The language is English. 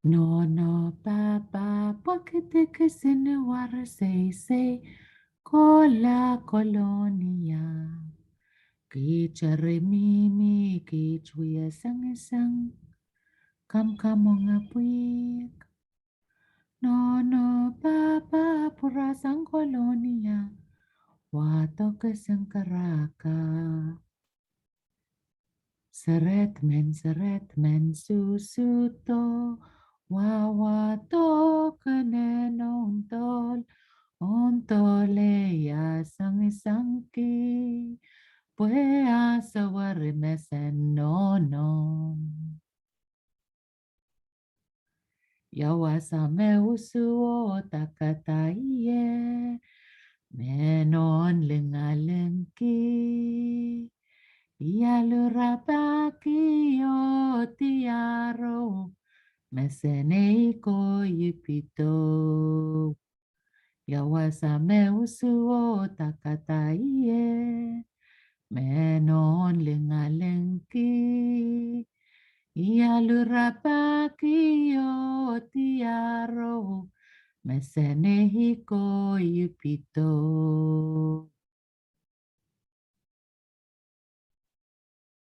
No, no, papa, porque que se ne wara se, cola colonia. Ki chare mimi, ki chuya sang sang, kam kamonga puik. No, no, papa, pura sang colonia, wato ke sang karaka. Seret men susuto, wawa to kenen ontole ya sangi pue sawari mesen no. Yawasa me usuo takataiye, menon lingalengki. Yalurabaki yo tiaro, meseneiko yipito. Yawasa me usuo takataiye, menon lingalengki. Yalurabaki yo tiaro, meseneiko yipito.